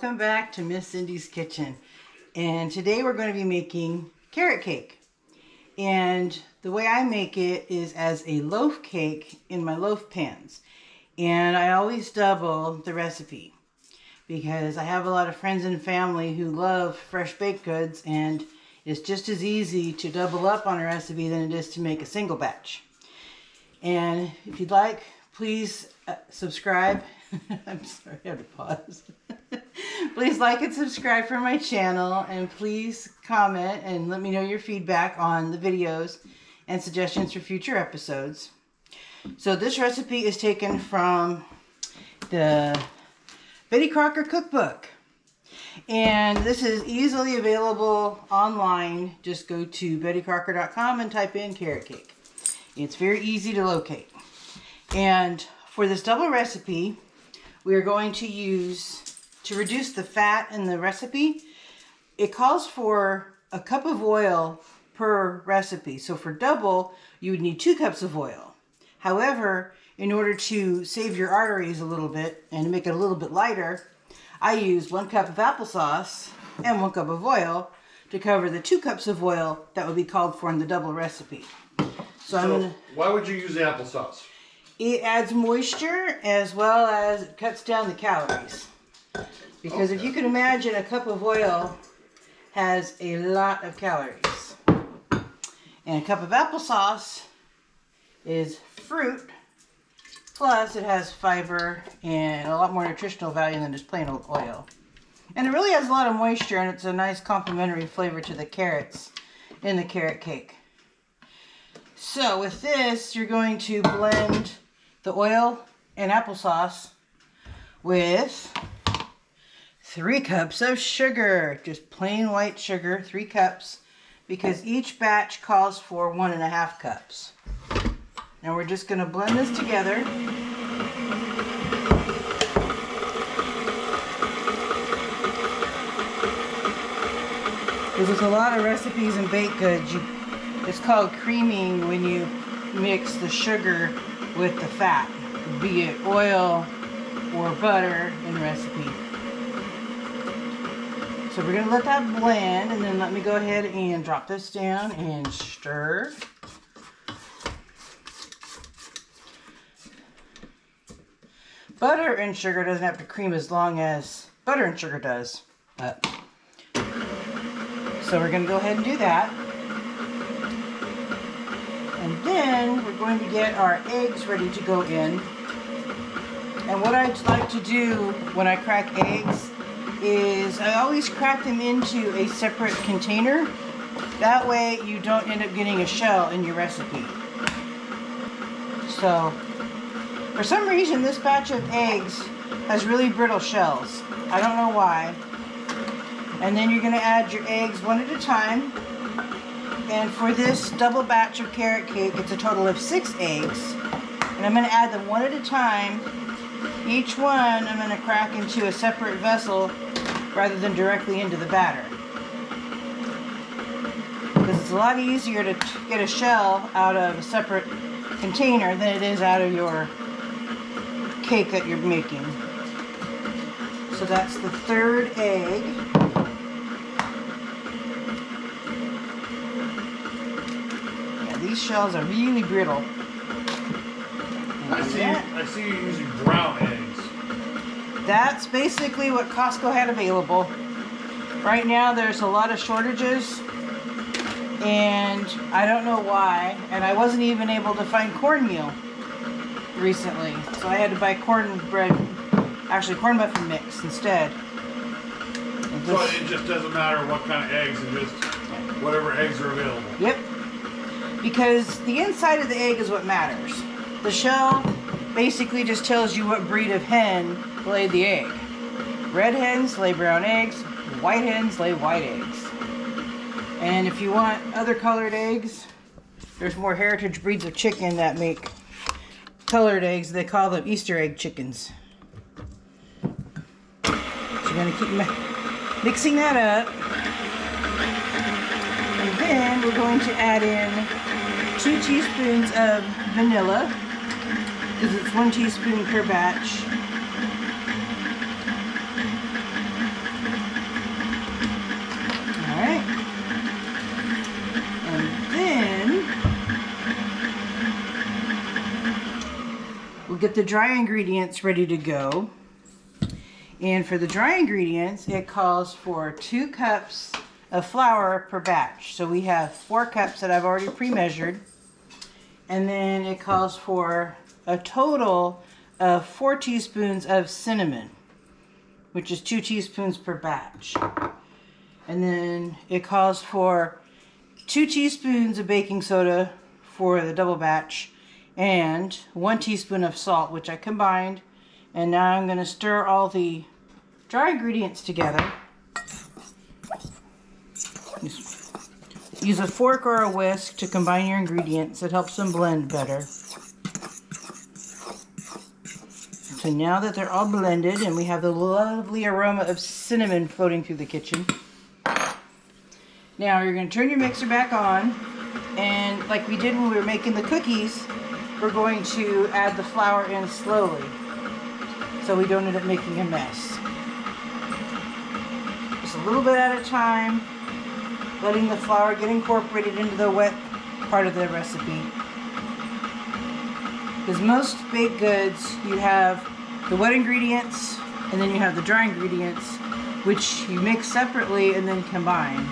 welcome back to Miss Cindy's Kitchen. And today we're going to be making carrot cake. And the way I make it is as a loaf cake in my loaf pans. And I always double the recipe because I have a lot of friends and family who love fresh baked goods, and it's just as easy to double up on a recipe than it is to make a single batch. And if you'd like, please subscribe. I'm sorry, I have to pause. Please like and subscribe for my channel, and please comment and let me know your feedback on the videos and suggestions for future episodes. So this recipe is taken from the Betty Crocker cookbook, and this is easily available online. Just go to bettycrocker.com and type in carrot cake. It's very easy to locate. And for this double recipe, we are going to use, to reduce the fat in the recipe, it calls for a cup of oil per recipe. So for double, you would need 2 cups of oil. However, in order to save your arteries a little bit and to make it a little bit lighter, I use 1 cup of applesauce and 1 cup of oil to cover the 2 cups of oil that would be called for in the double recipe. So why would you use the applesauce? It adds moisture as well as it cuts down the calories. Because if you can imagine, a cup of oil has a lot of calories. And a cup of applesauce is fruit, plus it has fiber and a lot more nutritional value than just plain old oil. And it really has a lot of moisture, and it's a nice complementary flavor to the carrots in the carrot cake. So with this, you're going to blend the oil and applesauce with 3 cups of sugar, just plain white sugar, 3 cups, because each batch calls for 1.5 cups. Now we're just going to blend this together. Because there's a lot of recipes in baked goods, it's called creaming when you mix the sugar with the fat, be it oil or butter in the recipe. So we're going to let that blend, and then let me go ahead and drop this down and stir. Butter and sugar doesn't have to cream as long as butter and sugar does. So we're going to go ahead and do that. And then we're going to get our eggs ready to go in. And what I like to do when I crack eggs is I always crack them into a separate container. That way you don't end up getting a shell in your recipe. So for some reason this batch of eggs has really brittle shells. I don't know why. And then you're going to add your eggs one at a time. And for this double batch of carrot cake, it's a total of 6 eggs. And I'm going to add them one at a time. Each one I'm going to crack into a separate vessel rather than directly into the batter. Because it's a lot easier to get a shell out of a separate container than it is out of your cake that you're making. So that's the 3rd egg. These shells are really brittle. I see you using brown eggs. That's basically what Costco had available. Right now there's a lot of shortages, and I don't know why. And I wasn't even able to find cornmeal recently, so I had to buy cornbread, actually corn muffin mix instead. So it just doesn't matter what kind of eggs, and just whatever eggs are available. Yep. Because the inside of the egg is what matters. The shell basically just tells you what breed of hen laid the egg. Red hens lay brown eggs, white hens lay white eggs. And if you want other colored eggs, there's more heritage breeds of chicken that make colored eggs. They call them Easter egg chickens. So you're going to keep mixing that up. And then we're going to add in 2 teaspoons of vanilla, because it's 1 teaspoon per batch. get the dry ingredients ready to go. And for the dry ingredients, it calls for 2 cups of flour per batch. So we have 4 cups that I've already pre-measured. And then it calls for a total of 4 teaspoons of cinnamon, which is 2 teaspoons per batch. And then it calls for 2 teaspoons of baking soda for the double batch and 1 teaspoon of salt, which I combined. And now I'm going to stir all the dry ingredients together. Use a fork or a whisk to combine your ingredients. It helps them blend better. So now that they're all blended and we have the lovely aroma of cinnamon floating through the kitchen, now you're going to turn your mixer back on, and like we did when we were making the cookies, we're going to add the flour in slowly so we don't end up making a mess. Just a little bit at a time, letting the flour get incorporated into the wet part of the recipe. Because most baked goods, you have the wet ingredients and then you have the dry ingredients, which you mix separately and then combine.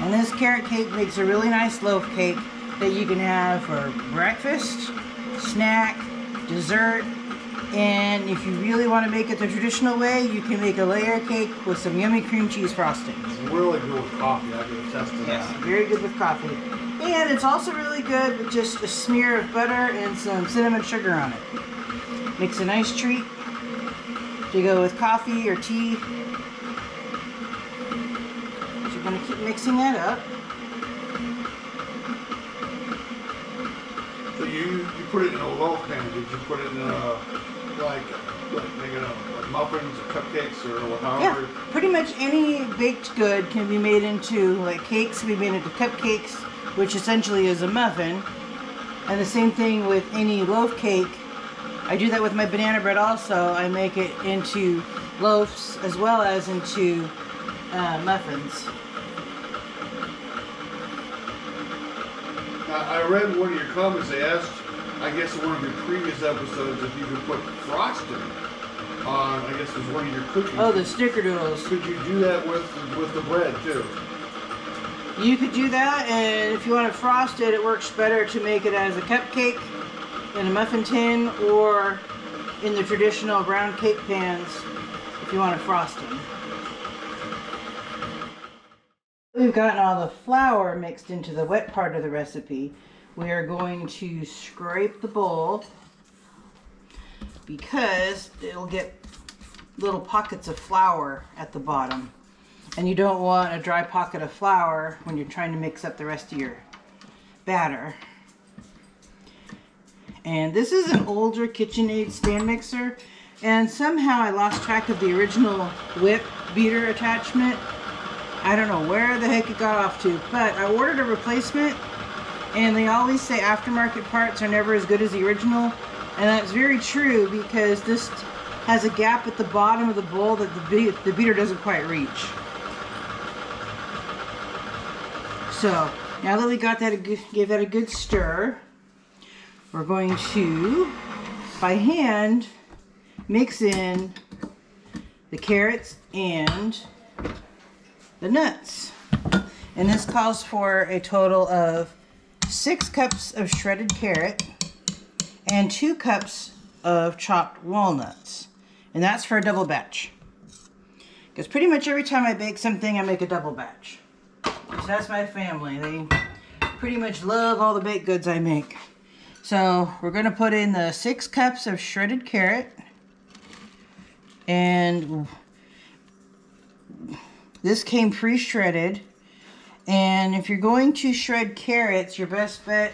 And this carrot cake makes a really nice loaf cake that you can have for breakfast, snack, dessert, and if you really want to make it the traditional way, you can make a layer cake with some yummy cream cheese frosting. It's really good with coffee. I can attest to that. Yes, very good with coffee. And it's also really good with just a smear of butter and some cinnamon sugar on it. Makes a nice treat to go with coffee or tea. You're going to keep mixing that up. So you put it in a loaf pan. Did you put it in a like muffins or cupcakes or however? Yeah, pretty much any baked good can be made into, like cakes can be made into cupcakes, which essentially is a muffin. And the same thing with any loaf cake. I do that with my banana bread also. I make it into loaves as well as into muffins. I read one of your comments. They asked, I guess in one of your previous episodes, if you could put frosting on, I guess it was one of your cookies. Oh, the snickerdoodles. Could you do that with the bread too? You could do that, and if you want to frost it, it works better to make it as a cupcake in a muffin tin or in the traditional round cake pans if you want to frost them. We've gotten all the flour mixed into the wet part of the recipe. We are going to scrape the bowl because it'll get little pockets of flour at the bottom. And you don't want a dry pocket of flour when you're trying to mix up the rest of your batter. And this is an older KitchenAid stand mixer, and somehow I lost track of the original whip beater attachment. I don't know where the heck it got off to, but I ordered a replacement, and they always say aftermarket parts are never as good as the original, and that's very true because this has a gap at the bottom of the bowl that the beater doesn't quite reach. So now that we got that, gave that a good stir, we're going to, by hand, mix in the carrots and the nuts. And this calls for a total of 6 cups of shredded carrot and 2 cups of chopped walnuts. And that's for a double batch. Because pretty much every time I bake something, I make a double batch. So that's my family. They pretty much love all the baked goods I make. So we're going to put in the 6 cups of shredded carrot. And this came pre-shredded. And if you're going to shred carrots, your best bet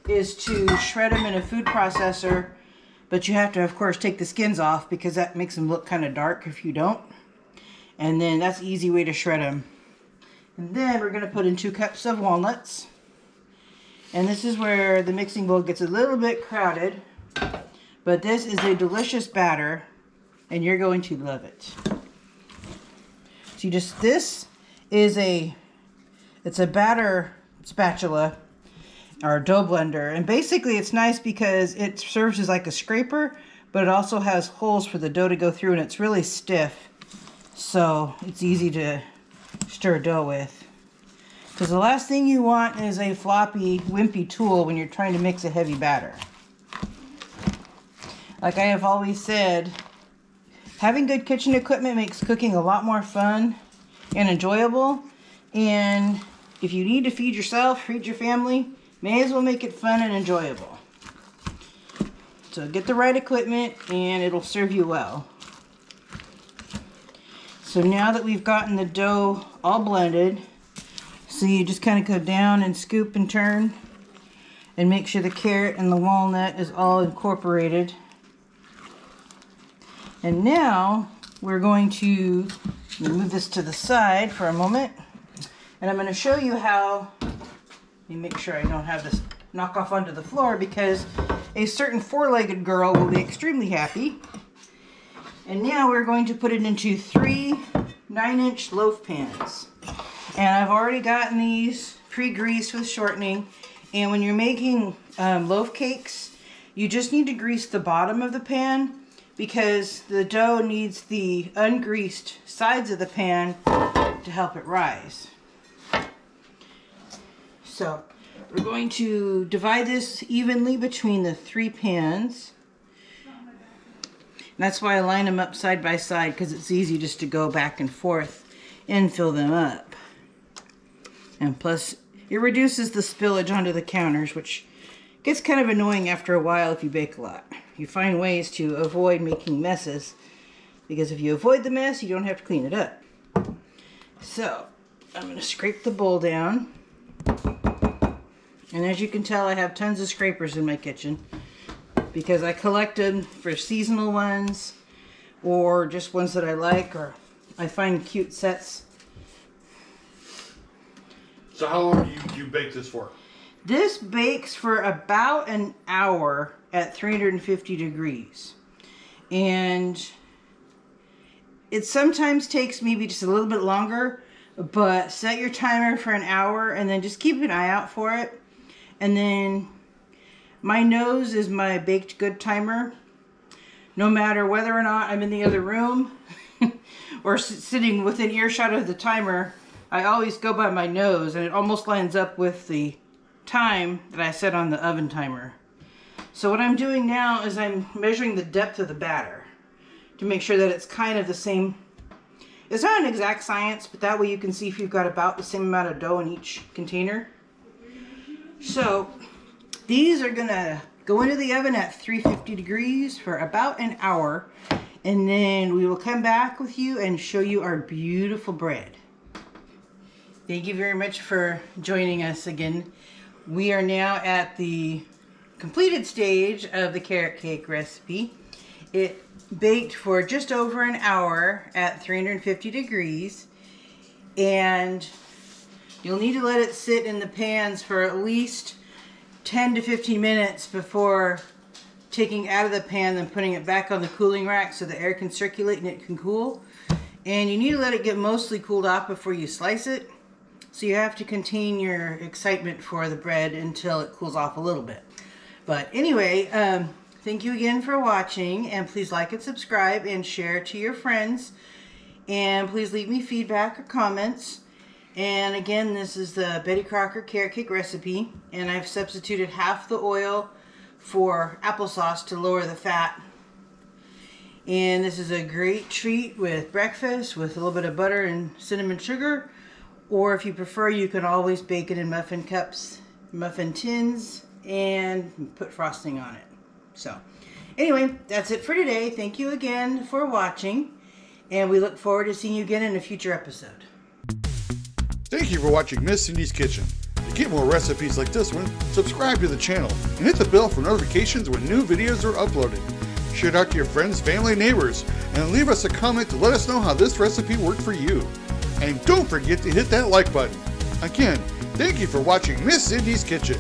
is to shred them in a food processor. But you have to, of course, take the skins off because that makes them look kind of dark if you don't. And then that's an easy way to shred them. And then we're going to put in 2 cups of walnuts. And this is where the mixing bowl gets a little bit crowded. But this is a delicious batter, and you're going to love it. So this is a It's a batter spatula or dough blender. And basically it's nice because it serves as like a scraper, but it also has holes for the dough to go through, and it's really stiff. So it's easy to stir dough with. Because the last thing you want is a floppy, wimpy tool when you're trying to mix a heavy batter. Like I have always said, having good kitchen equipment makes cooking a lot more fun and enjoyable. And if you need to feed yourself, feed your family, may as well make it fun and enjoyable. So get the right equipment and it'll serve you well. So now that we've gotten the dough all blended, so you just kind of go down and scoop and turn and make sure the carrot and the walnut is all incorporated. And now we're going to move this to the side for a moment. And I'm going to show you how, let me make sure I don't have this knock off onto the floor, because a certain four-legged girl will be extremely happy. And now we're going to put it into 3 9-inch loaf pans. And I've already gotten these pre-greased with shortening. And when you're making loaf cakes, you just need to grease the bottom of the pan, because the dough needs the ungreased sides of the pan to help it rise. So we're going to divide this evenly between the 3 pans. And that's why I line them up side by side, because it's easy just to go back and forth and fill them up. And plus, it reduces the spillage onto the counters, which gets kind of annoying after a while if you bake a lot. You find ways to avoid making messes, because if you avoid the mess, you don't have to clean it up. So, I'm going to scrape the bowl down. And as you can tell, I have tons of scrapers in my kitchen, because I collect them for seasonal ones, or just ones that I like, or I find cute sets. So how long do you bake this for? This bakes for about an hour at 350 degrees. And it sometimes takes maybe just a little bit longer, but set your timer for an hour and then just keep an eye out for it. And then my nose is my baked good timer. No matter whether or not I'm in the other room or sitting within earshot of the timer, I always go by my nose, and it almost lines up with the time that I set on the oven timer. So what I'm doing now is I'm measuring the depth of the batter to make sure that it's kind of the same. It's not an exact science, but that way you can see if you've got about the same amount of dough in each container. So these are gonna go into the oven at 350 degrees for about an hour, and then we will come back with you and show you our beautiful bread. Thank you very much for joining us again. We are now at the completed stage of the carrot cake recipe. It baked for just over an hour at 350 degrees, and you'll need to let it sit in the pans for at least 10 to 15 minutes before taking it out of the pan and putting it back on the cooling rack so the air can circulate and it can cool. And you need to let it get mostly cooled off before you slice it. So you have to contain your excitement for the bread until it cools off a little bit. But anyway, thank you again for watching, and please like and subscribe and share to your friends. And please leave me feedback or comments. And again, this is the Betty Crocker carrot cake recipe, and I've substituted half the oil for applesauce to lower the fat. And this is a great treat with breakfast with a little bit of butter and cinnamon sugar. Or if you prefer, you can always bake it in muffin cups, muffin tins, and put frosting on it. So anyway, that's it for today. Thank you again for watching, and we look forward to seeing you again in a future episode. Thank you for watching Miss Cindy's Kitchen. To get more recipes like this one, subscribe to the channel and hit the bell for notifications when new videos are uploaded. Share it out to your friends, family, and neighbors, and leave us a comment to let us know how this recipe worked for you. And don't forget to hit that like button. Again, thank you for watching Miss Cindy's Kitchen.